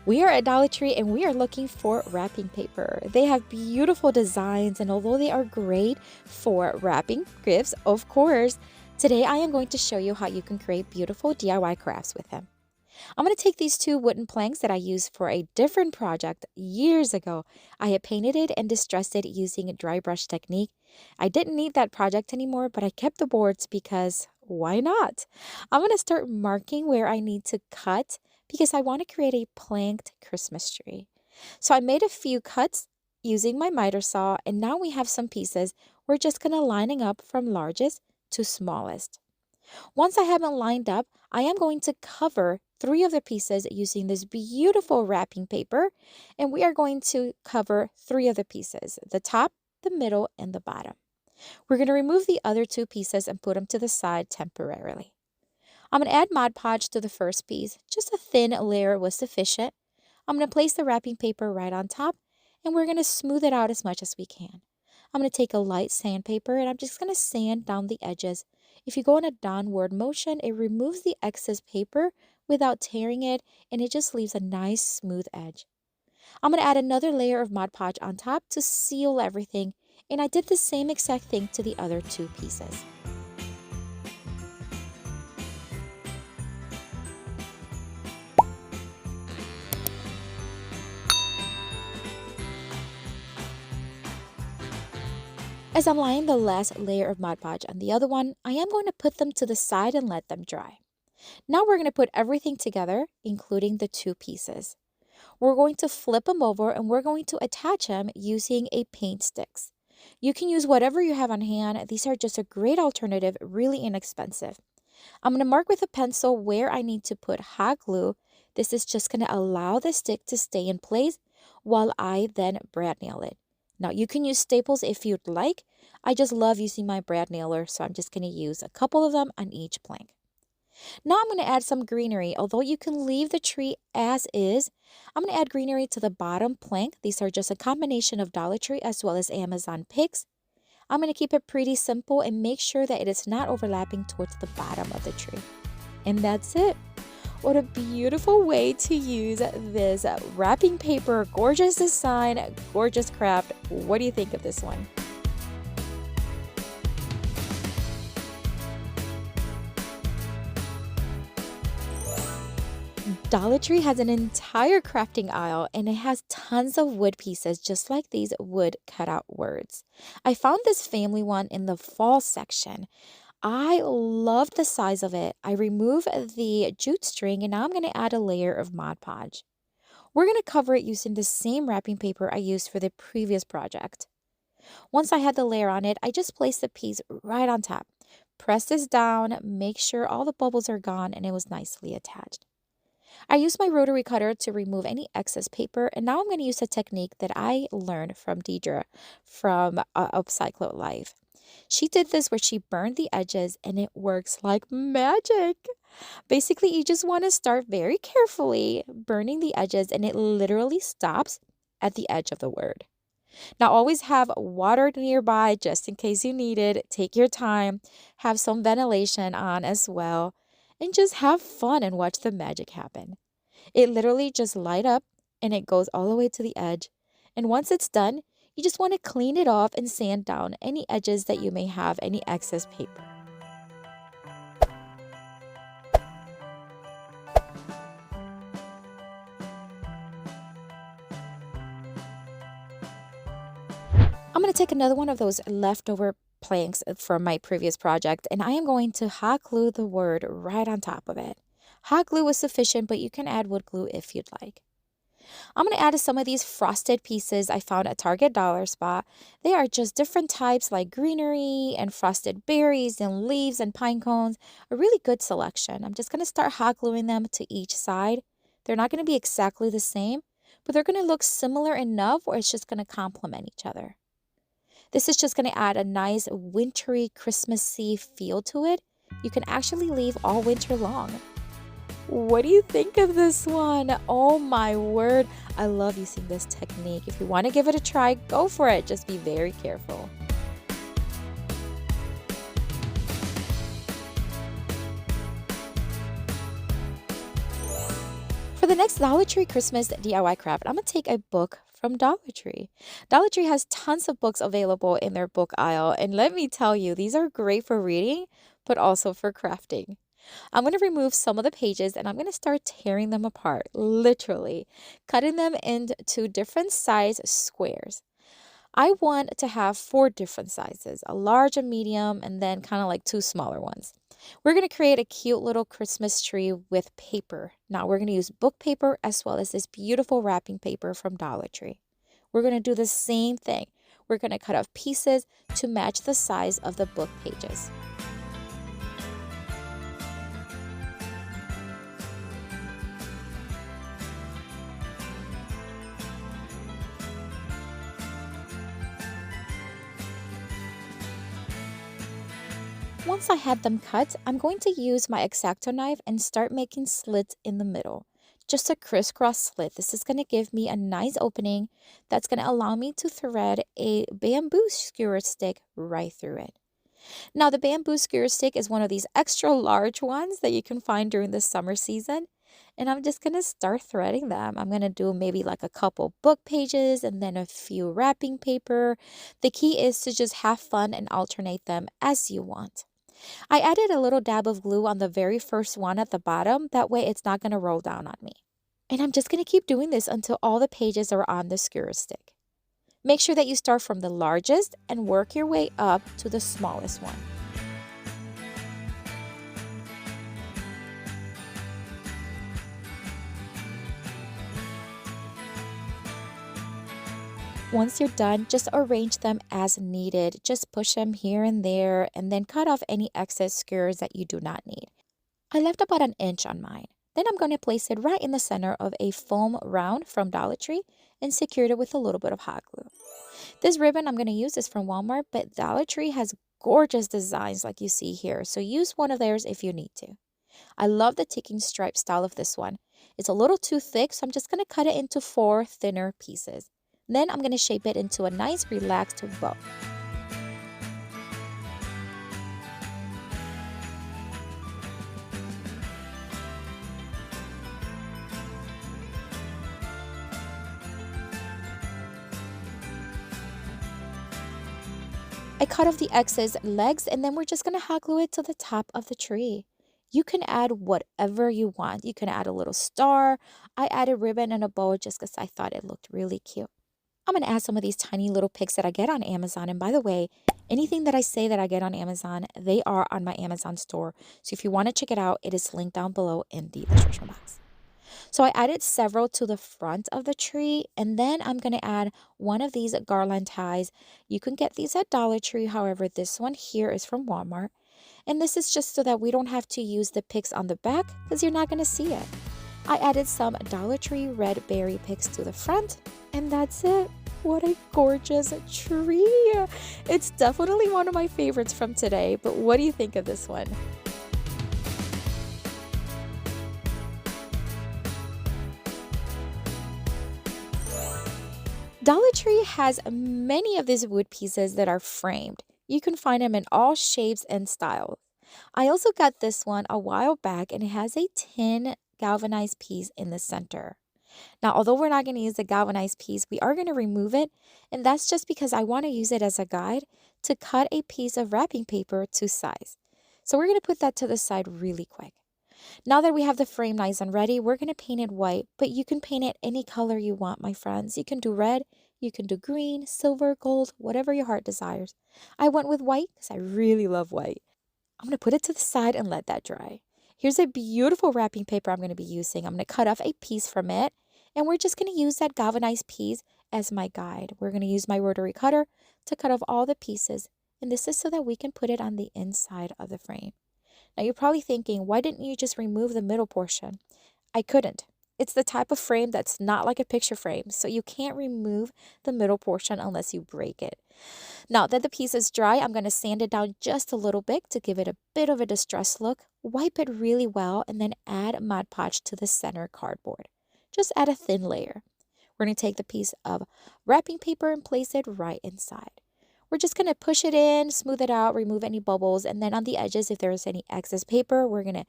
We are at Dollar Tree and we are looking for wrapping paper. They have beautiful designs, and although they are great for wrapping gifts, of course, today I am going to show you how you can create beautiful DIY crafts with them. I'm going to take these two wooden planks that I used for a different project years ago. I had painted it and distressed it using a dry brush technique. I didn't need that project anymore, but I kept the boards because why not? I'm going to start marking where I need to cut because I want to create a planked Christmas tree. So I made a few cuts using my miter saw, and now we have some pieces. We're just going to lining up from largest to smallest. Once I have them lined up, I am going to cover three of the pieces using this beautiful wrapping paper, and we are going to cover three of the pieces, the top, the middle, and the bottom. We're going to remove the other two pieces and put them to the side temporarily. I'm going to add Mod Podge to the first piece. Just a thin layer was sufficient. I'm going to place the wrapping paper right on top, and we're going to smooth it out as much as we can. I'm going to take a light sandpaper, and I'm just going to sand down the edges. If you go in a downward motion, it removes the excess paper without tearing it, and it just leaves a nice smooth edge. I'm going to add another layer of Mod Podge on top to seal everything, and I did the same exact thing to the other two pieces. As I'm laying the last layer of Mod Podge on the other one, I am going to put them to the side and let them dry. Now we're going to put everything together, including the two pieces. We're going to flip them over and we're going to attach them using a paint sticks. You can use whatever you have on hand. These are just a great alternative, really inexpensive. I'm going to mark with a pencil where I need to put hot glue. This is just going to allow the stick to stay in place while I then brad nail it. Now you can use staples if you'd like. I just love using my brad nailer, so I'm just going to use a couple of them on each plank. Now I'm going to add some greenery. Although you can leave the tree as is, I'm going to add greenery to the bottom plank. These are just a combination of Dollar Tree as well as Amazon picks. I'm going to keep it pretty simple and make sure that it is not overlapping towards the bottom of the tree. And that's it. What a beautiful way to use this wrapping paper. Gorgeous design, gorgeous craft. What do you think of this one? Dollar Tree has an entire crafting aisle, and it has tons of wood pieces just like these wood cutout words. I found this family one in the fall section. I loved the size of it. I removed the jute string, and now I'm going to add a layer of Mod Podge. We're going to cover it using the same wrapping paper I used for the previous project. Once I had the layer on it, I just placed the piece right on top. Press this down, make sure all the bubbles are gone, and it was nicely attached. I used my rotary cutter to remove any excess paper, and now I'm going to use a technique that I learned from Deidre from Upcycle Life. She did this where she burned the edges, and it works like magic. Basically, you just want to start very carefully burning the edges, and it literally stops at the edge of the word. Now, always have water nearby just in case you need it. Take your time. Have some ventilation on as well. And just have fun and watch the magic happen. It literally just light up and it goes all the way to the edge. And once it's done, you just want to clean it off and sand down any edges that you may have, any excess paper. I'm going to take another one of those leftover planks from my previous project, and I am going to hot glue the word right on top of it. Hot glue is sufficient, but you can add wood glue if you'd like. I'm going to add some of these frosted pieces I found at Target Dollar Spot. They are just different types like greenery and frosted berries and leaves and pine cones. A really good selection. I'm just going to start hot gluing them to each side. They're not going to be exactly the same, but they're going to look similar enough where it's just going to complement each other. This is just going to add a nice wintry, Christmassy feel to it. You can actually leave all winter long. What do you think of this one? Oh my word, I love using this technique. If you want to give it a try, go for it. Just be very careful. For For the next Dollar Tree Christmas DIY craft, I'm going to take a book from Dollar Tree. Dollar Tree has tons of books available in their book aisle, and let me tell you, these are great for reading, but also for crafting. I'm going to remove some of the pages and I'm going to start tearing them apart, literally, cutting them into different size squares. I want to have 4 different sizes, a large, a medium, and then kind of like 2 smaller ones. We're going to create a cute little Christmas tree with paper. Now we're going to use book paper as well as this beautiful wrapping paper from Dollar Tree. We're going to do the same thing. We're going to cut off pieces to match the size of the book pages. Once I had them cut, I'm going to use my X-Acto knife and start making slits in the middle. Just a crisscross slit. This is going to give me a nice opening that's going to allow me to thread a bamboo skewer stick right through it. Now, the bamboo skewer stick is one of these extra large ones that you can find during the summer season. And I'm just going to start threading them. I'm going to do maybe like a couple book pages and then a few wrapping paper. The key is to just have fun and alternate them as you want. I added a little dab of glue on the very first one at the bottom. That way it's not going to roll down on me. And I'm just going to keep doing this until all the pages are on the skewer stick. Make sure that you start from the largest and work your way up to the smallest one. Once you're done, just arrange them as needed. Just push them here and there and then cut off any excess skewers that you do not need. I left about 1 inch on mine. Then I'm going to place it right in the center of a foam round from Dollar Tree and secured it with a little bit of hot glue. This ribbon I'm going to use is from Walmart, but Dollar Tree has gorgeous designs like you see here, so use one of theirs if you need to. I love the ticking stripe style of this one. It's a little too thick, so I'm just going to cut it into 4 thinner pieces. Then I'm going to shape it into a nice relaxed bow. I cut off the excess legs and then we're just going to hot glue it to the top of the tree. You can add whatever you want. You can add a little star. I added ribbon and a bow just because I thought it looked really cute. I'm going to add some of these tiny little pics that I get on Amazon. And by the way, anything that I say that I get on Amazon, they are on my Amazon store. So if you want to check it out, it is linked down below in the description box. So I added several to the front of the tree. And then I'm going to add one of these garland ties. You can get these at Dollar Tree. However, this one here is from Walmart. And this is just so that we don't have to use the picks on the back because you're not going to see it. I added some Dollar Tree red berry picks to the front, and that's it. What a gorgeous tree. It's definitely one of my favorites from today, but what do you think of this one? Dollar Tree has many of these wood pieces that are framed. You can find them in all shapes and styles. I also got this one a while back, and it has a tin galvanized piece in the center. Now, although we're not going to use the galvanized piece, we are going to remove it, and that's just because I want to use it as a guide to cut a piece of wrapping paper to size. So we're going to put that to the side really quick. Now that we have the frame nice and ready, we're going to paint it white, but you can paint it any color you want, my friends. You can do red, you can do green, silver, gold, whatever your heart desires. I went with white because I really love white. I'm going to put it to the side and let that dry. Here's a beautiful wrapping paper I'm going to be using. I'm going to cut off a piece from it, and we're just going to use that galvanized piece as my guide. We're going to use my rotary cutter to cut off all the pieces, and this is so that we can put it on the inside of the frame. Now, you're probably thinking, why didn't you just remove the middle portion? I couldn't. It's the type of frame that's not like a picture frame, so you can't remove the middle portion unless you break it. Now that the piece is dry, I'm going to sand it down just a little bit to give it a bit of a distressed look. Wipe it really well and then add Mod Podge to the center cardboard. Just add a thin layer. We're going to take the piece of wrapping paper and place it right inside. We're just going to push it in, smooth it out, remove any bubbles, and then on the edges, if there's any excess paper, we're going to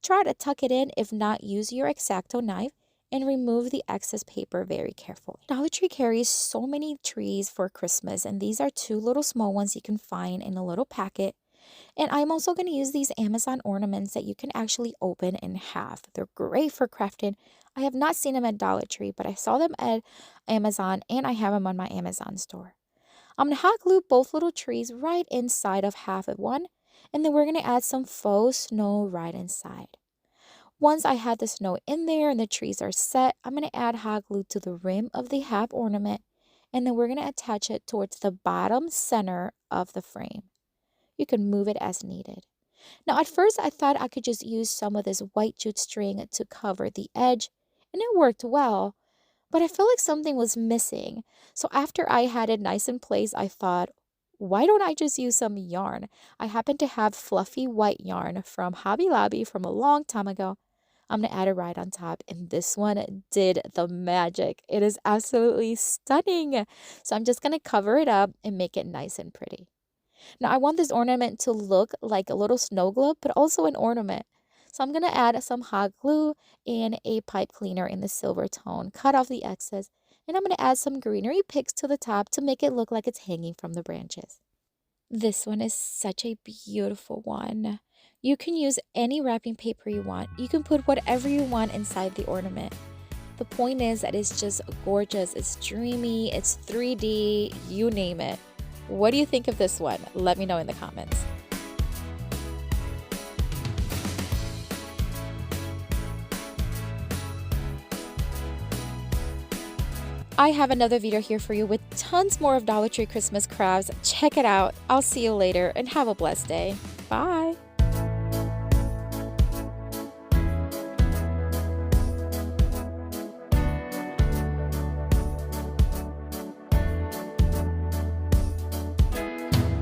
try to tuck it in. If not, use your X-Acto knife and remove the excess paper very carefully. Dollar Tree carries so many trees for Christmas, and these are two little small ones you can find in a little packet. And I'm also going to use these Amazon ornaments that you can actually open in half. They're great for crafting. I have not seen them at Dollar Tree, but I saw them at Amazon and I have them on my Amazon store. I'm going to hot glue both little trees right inside of half of one, and then we're going to add some faux snow right inside. Once I had the snow in there and the trees are set, I'm going to add hot glue to the rim of the half ornament, and then we're going to attach it towards the bottom center of the frame. You can move it as needed. Now, at first, I thought I could just use some of this white jute string to cover the edge, and it worked well, but I felt like something was missing. So after I had it nice in place, I thought, why don't I just use some yarn? I happen to have fluffy white yarn from Hobby Lobby from a long time ago. I'm going to add it right on top, and this one did the magic. It is absolutely stunning. So I'm just going to cover it up and make it nice and pretty. Now I want this ornament to look like a little snow globe, but also an ornament. So I'm going to add some hot glue and a pipe cleaner in the silver tone, cut off the excess, and I'm going to add some greenery picks to the top to make it look like it's hanging from the branches. This one is such a beautiful one. You can use any wrapping paper you want. You can put whatever you want inside the ornament. The point is that it's just gorgeous, it's dreamy, it's 3D, you name it. What do you think of this one? Let me know in the comments. I have another video here for you with tons more of Dollar Tree Christmas crafts. Check it out. I'll see you later and have a blessed day. Bye.